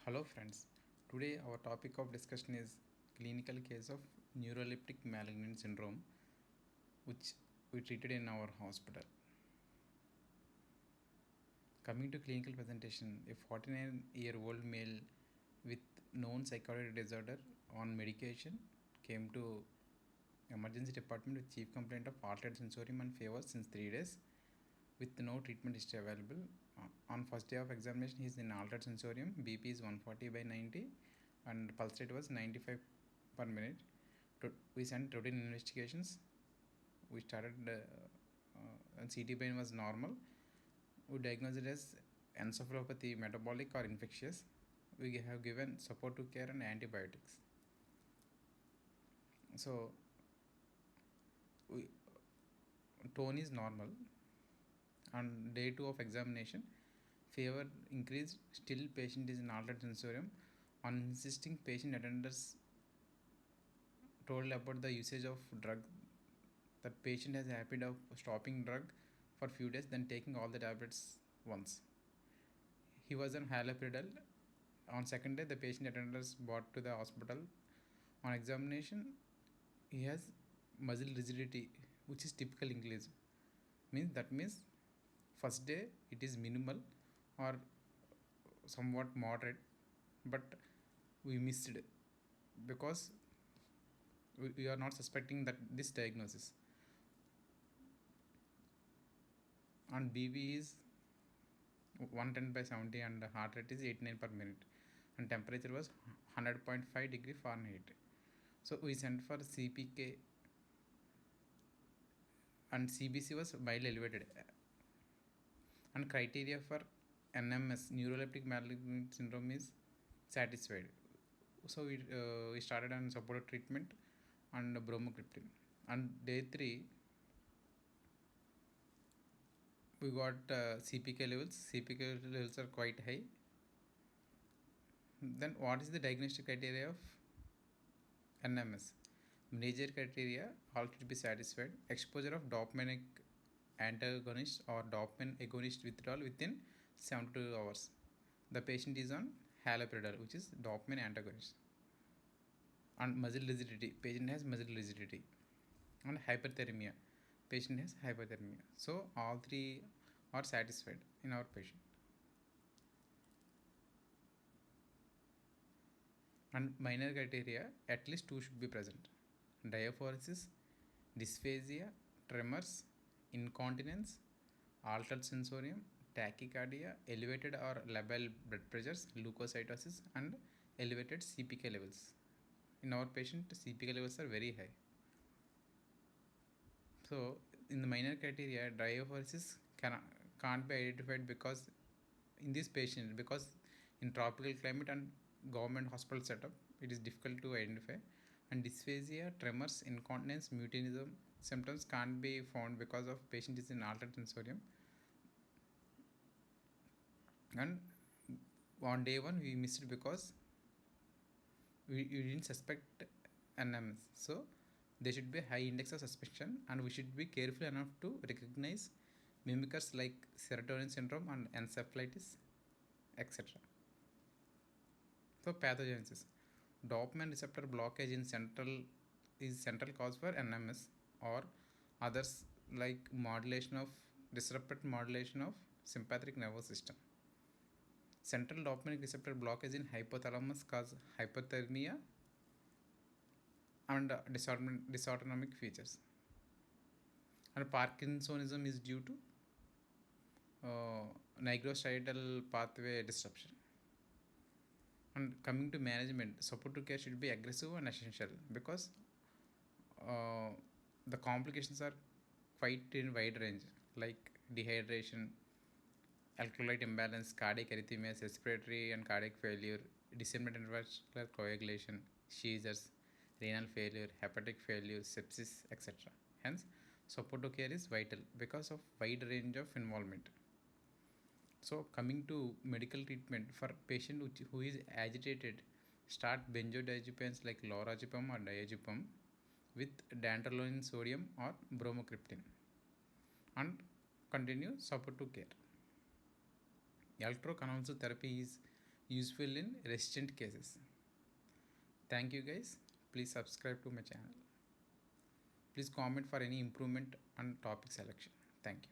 Hello friends, today our topic of discussion is clinical case of neuroleptic malignant syndrome which we treated in our hospital. Coming to clinical presentation, a 49-year-old male with known psychotic disorder on medication came to emergency department with chief complaint of altered sensorium and fever since 3 days with no treatment history available. On first day of examination, he is in altered sensorium. BP is 140 by 90 and pulse rate was 95 per minute. We sent routine investigations. We started and CT brain was normal. We diagnosed it as encephalopathy, metabolic or infectious. We have given supportive care and antibiotics. So, tone is normal. On day 2 of examination, fever increased, still patient is in altered sensorium. On insisting, patient attenders told about the usage of drug. That patient has a habit of stopping drug for few days, then taking all the tablets once. He was on haloperidol. On second day, the patient attenders brought to the hospital. On examination, he has muscle rigidity, which is typical English. Means first day it is minimal or somewhat moderate, but we missed it because we are not suspecting that this diagnosis. And BB is 110 by 70 and heart rate is 89 per minute and temperature was 100.5 degree Fahrenheit. So we sent for CPK and CBC was mildly elevated. And criteria for NMS, neuroleptic malignant syndrome, is satisfied. So we started on supportive treatment and bromocriptine. And day 3 we got CPK levels. CPK levels are quite high. Then what is the diagnostic criteria of NMS? Major criteria all should be satisfied. Exposure of dopaminic antagonist or dopamine agonist withdrawal within 72 hours. The patient is on haloperidol, which is dopamine antagonist. And muscle rigidity, patient has muscle rigidity. And hyperthermia, patient has hyperthermia. So all three are satisfied in our patient. And minor criteria, at least 2 should be present: diaphoresis, dysphagia, tremors, incontinence, altered sensorium, tachycardia, elevated or labile blood pressures, leukocytosis, and elevated CPK levels. In our patient, CPK levels are very high. So, in the minor criteria, diaphoresis can't be identified because in this patient, because in tropical climate and government hospital setup, it is difficult to identify. And dysphagia, tremors, incontinence, mutinism symptoms can't be found because of patient is in altered sensorium. And on day 1 we missed because we didn't suspect NMS. So there should be a high index of suspicion and we should be careful enough to recognize mimickers like serotonin syndrome and encephalitis, etc. So pathogenesis. Dopamine receptor blockage in central cause for NMS, or others like disrupted modulation of sympathetic nervous system. Central dopamine receptor blockage in hypothalamus cause hypothermia and dysautonomic features. And Parkinsonism is due to nigrostriatal pathway disruption. And coming to management, supportive care should be aggressive and essential because the complications are quite in wide range, like dehydration, electrolyte imbalance, cardiac arrhythmias, respiratory and cardiac failure, disseminated intravascular coagulation, seizures, renal failure, hepatic failure, sepsis, etc. Hence, supportive care is vital because of wide range of involvement. So, coming to medical treatment for patient who is agitated, start benzodiazepines like lorazepam or diazepam with dantrolene sodium or bromocriptine and continue supportive care. Electroconvulsive therapy is useful in resistant cases. Thank you guys. Please subscribe to my channel. Please comment for any improvement on topic selection. Thank you.